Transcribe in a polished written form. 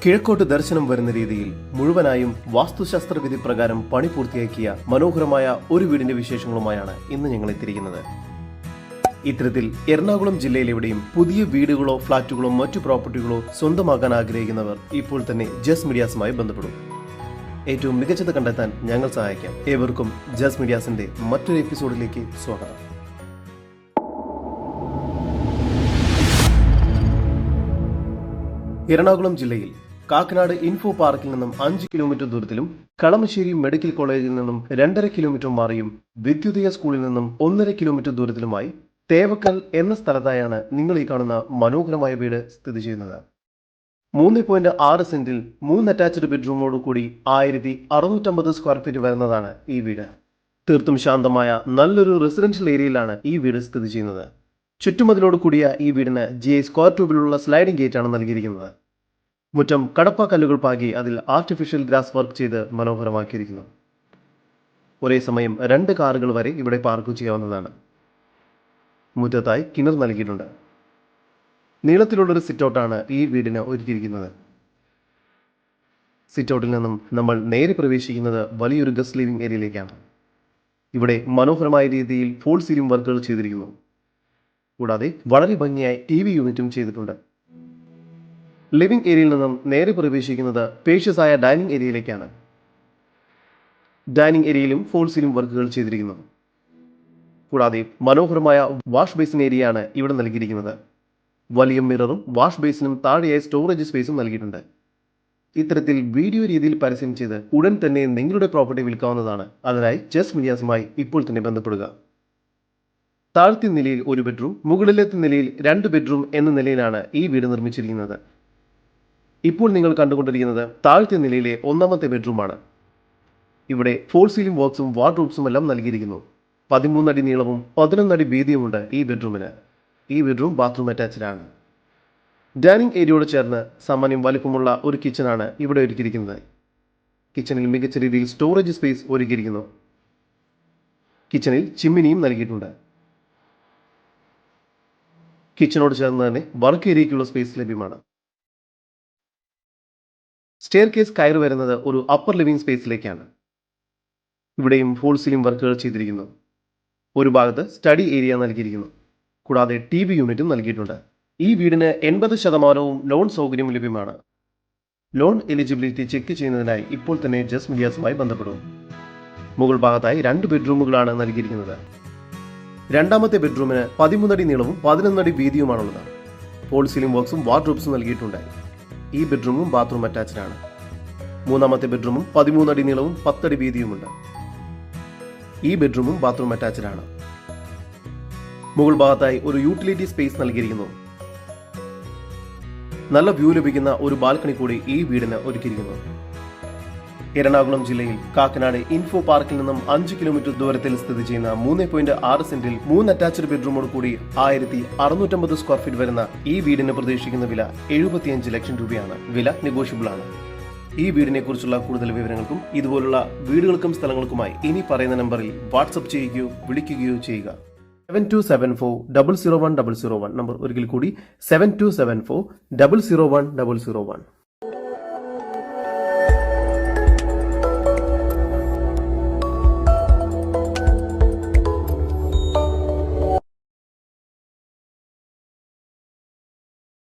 കിഴക്കോട്ട് ദർശനം വരുന്ന രീതിയിൽ മുഴുവനായും വാസ്തുശാസ്ത്രവിധി പ്രകാരം പണി പൂർത്തിയാക്കിയ മനോഹരമായ ഒരു വീടിന്റെ വിശേഷങ്ങളുമായാണ് ഇന്ന് ഞങ്ങൾ എത്തിയിരിക്കുന്നത്. ഇത്തരത്തിൽ എറണാകുളം ജില്ലയിലെവിടെയും പുതിയ വീടുകളോ ഫ്ളാറ്റുകളോ മറ്റു പ്രോപ്പർട്ടികളോ സ്വന്തമാക്കാൻ ആഗ്രഹിക്കുന്നവർ ഇപ്പോൾ തന്നെ ജസ് മീഡിയാസുമായി ബന്ധപ്പെടും. ഏറ്റവും മികച്ചത് കണ്ടെത്താൻ ഞങ്ങൾ സഹായിക്കാം. ഏവർക്കും ജസ് മീഡിയാസിന്റെ മറ്റൊരു എപ്പിസോഡിലേക്ക് സ്വാഗതം. എറണാകുളം ജില്ലയിൽ കാക്കനാട് ഇൻഫോ പാർക്കിൽ നിന്നും 5 കിലോമീറ്റർ ദൂരത്തിലും കളമശ്ശേരി മെഡിക്കൽ കോളേജിൽ നിന്നും 2.5 കിലോമീറ്റർ മാറിയും വിദ്യുതീയ സ്കൂളിൽ നിന്നും 1.5 കിലോമീറ്റർ ദൂരത്തിലുമായി തേവക്കൽ എന്ന സ്ഥലത്തായാണ് നിങ്ങൾ ഈ കാണുന്ന മനോഹരമായ വീട് സ്ഥിതി ചെയ്യുന്നത്. 3.6 സെന്റിൽ 3 അറ്റാച്ച്ഡ് ബെഡ്റൂമോട് കൂടി 1650 സ്ക്വയർ ഫീറ്റ് വരുന്നതാണ് ഈ വീട്. തീർത്തും ശാന്തമായ നല്ലൊരു റെസിഡൻഷ്യൽ ഏരിയയിലാണ് ഈ വീട് സ്ഥിതി ചെയ്യുന്നത്. ചുറ്റുമതിലോട് കൂടിയ ഈ വീടിന് GI സ്ക്വയർ ട്യൂബിലുള്ള സ്ലൈഡിംഗ് ഗേറ്റ് ആണ് നൽകിയിരിക്കുന്നത്. മുറ്റം കടപ്പ കല്ലുകൾ പാകി അതിൽ ആർട്ടിഫിഷ്യൽ ഗ്രാസ് വർക്ക് ചെയ്ത് മനോഹരമാക്കിയിരിക്കുന്നു. ഒരേ സമയം 2 കാറുകൾ വരെ ഇവിടെ പാർക്ക് ചെയ്യാവുന്നതാണ്. മുറ്റത്തായി കിണർ നൽകിയിട്ടുണ്ട്. നീളത്തിലുള്ളൊരു സിറ്റൗട്ടാണ് ഈ വീടിന് ഒരുക്കിയിരിക്കുന്നത്. സിറ്റൗട്ടിൽ നിന്നും നമ്മൾ നേരെ പ്രവേശിക്കുന്നത് വലിയൊരു ഗസ്റ്റ് ലിവിംഗ് ഏരിയയിലേക്കാണ്. ഇവിടെ മനോഹരമായ രീതിയിൽ ഫോൾ സീലിംഗ് വർക്കുകൾ ചെയ്തിരിക്കുന്നു. കൂടാതെ വളരെ ഭംഗിയായി TV യൂണിറ്റും ചെയ്തിട്ടുണ്ട്. ലിവിംഗ് ഏരിയയിൽ നിന്നും നേരെ പ്രവേശിക്കുന്നത് സ്പേഷ്യസ് ആയ ഡൈനിങ് ഏരിയയിലേക്കാണ്. ഡൈനിങ് ഏരിയയിലും ഫോൾ സീലിംഗ് വർക്കുകൾ ചെയ്തിരിക്കുന്നു. കൂടാതെ മനോഹരമായ വാഷ് ബേസിൻ ഏരിയയാണ് ഇവിടെ നൽകിയിരിക്കുന്നത്. വലിയ മിററും വാഷ് ബേസിനും താഴെയായി സ്റ്റോറേജ് സ്പേസും നൽകിയിട്ടുണ്ട്. ഇത്തരത്തിൽ വീഡിയോ രീതിയിൽ പരസ്യം ചെയ്ത് ഉടൻ തന്നെ നിങ്ങളുടെ പ്രോപ്പർട്ടി വിൽക്കാവുന്നതാണ്. അതിനായി ജസ് മീഡിയാസുമായി ഇപ്പോൾ തന്നെ ബന്ധപ്പെടുക. താഴത്തെ നിലയിൽ 1 ബെഡ്റൂം, മുകളിലത്തെ നിലയിൽ 2 ബെഡ്റൂം എന്ന നിലയിലാണ് ഈ വീട് നിർമ്മിച്ചിരിക്കുന്നത്. ഇപ്പോൾ നിങ്ങൾ കണ്ടുകൊണ്ടിരിക്കുന്നത് താഴത്തെ നിലയിലെ 1ാമത്തെ ബെഡ്റൂമാണ്. ഇവിടെ ഫോൾ സീലിംഗ് വർക്ക്സും വാർഡ്രോബ്സും എല്ലാം നൽകിയിരിക്കുന്നു. 13 അടി നീളവും 11 അടി വീതിയുമുണ്ട് ഈ ബെഡ്റൂമിന്. ഈ ബെഡ്റൂം ബാത്റൂം അറ്റാച്ച്ഡ് ആണ്. ഡൈനിങ് ഏരിയയോട് ചേർന്ന് സാമാന്യം വലിപ്പമുള്ള ഒരു കിച്ചണാണ് ഇവിടെ ഒരുക്കിയിരിക്കുന്നത്. കിച്ചണിൽ മികച്ച രീതിയിൽ സ്റ്റോറേജ് സ്പേസ് ഒരുക്കിയിരിക്കുന്നു. കിച്ചണിൽ ചിമ്മിനിയും നൽകിയിട്ടുണ്ട്. കിച്ചണോട് ചേർന്ന് തന്നെ വർക്ക് ഏരിയയ്ക്കുള്ള സ്പേസ് ലഭ്യമാണ്. സ്റ്റെയർ കേസ് കയറി വരുന്നത് ഒരു അപ്പർ ലിവിംഗ് സ്പേസിലേക്കാണ്. ഇവിടെയും ഫോൾ സീലിംഗ് വർക്കുകൾ ചെയ്തിരിക്കുന്നു. ഒരു ഭാഗത്ത് സ്റ്റഡി ഏരിയ നൽകിയിരിക്കുന്നു. കൂടാതെ TV യൂണിറ്റും നൽകിയിട്ടുണ്ട്. ഈ വീടിന് 80% ലോൺ സൗകര്യം ലഭ്യമാണ്. ലോൺ എലിജിബിലിറ്റി ചെക്ക് ചെയ്യുന്നതിനായി ഇപ്പോൾ തന്നെ ജസ് മീഡിയാസുമായി ബന്ധപ്പെടും. മുകൾ ഭാഗത്തായി 2 ബെഡ്റൂമുകളാണ് നൽകിയിരിക്കുന്നത്. 2ാമത്തെ ബെഡ്റൂമിന് 13 അടി നീളവും 11 അടി വീതിയുമാണുള്ളത്. ഫോൾ സീലിംഗ് വർക്ക്സും വാർഡ്രോബ്സും നൽകിയിട്ടുണ്ട്. ഈ ബെഡ്റൂമും ബാത്റൂം അറ്റാച്ച്ഡ് ആണ്. 3ാമത്തെ ബെഡ്റൂമും 13 അടി നീളവും 10 അടി വീതിയുമുണ്ട്. ഈ ബെഡ്റൂമും ബാത്റൂം അറ്റാച്ച്ഡ് ആണ്. മുകൾ ഭാഗത്തായി ഒരു യൂട്ടിലിറ്റി സ്പേസ് നൽകിയിരിക്കുന്നു. നല്ല വ്യൂ ലഭിക്കുന്ന ഒരു ബാൽക്കണി കൂടി ഈ വീടിന് ഒരുക്കിയിരിക്കുന്നു. എറണാകുളം ജില്ലയിൽ കാക്കനാട് ഇൻഫോ പാർക്കിൽ നിന്നും 5 കിലോമീറ്റർ ദൂരത്തിൽ സ്ഥിതി ചെയ്യുന്ന 3.6 സെന്റിൽ 3 അറ്റാച്ച്ഡ് ബെഡ്റൂമോട് കൂടി 1650 സ്ക്വയർ ഫീറ്റ് വരുന്ന ഈ വീടിന് പ്രതീക്ഷിക്കുന്ന വില 75 ലക്ഷം രൂപയാണ്. വില നെഗോഷ്യബിൾ ആണ്. ഈ വീടിനെ കുറിച്ചുള്ള കൂടുതൽ വിവരങ്ങൾക്കും ഇതുപോലുള്ള വീടുകൾക്കും സ്ഥലങ്ങൾക്കുമായി ഇനി പറയുന്ന നമ്പറിൽ വാട്സ്ആപ്പ് ചെയ്യുകയോ വിളിക്കുകയോ ചെയ്യുക. 7274 001 001 നമ്പർ ഒരിക്കൽ കൂടി 7274 001 001.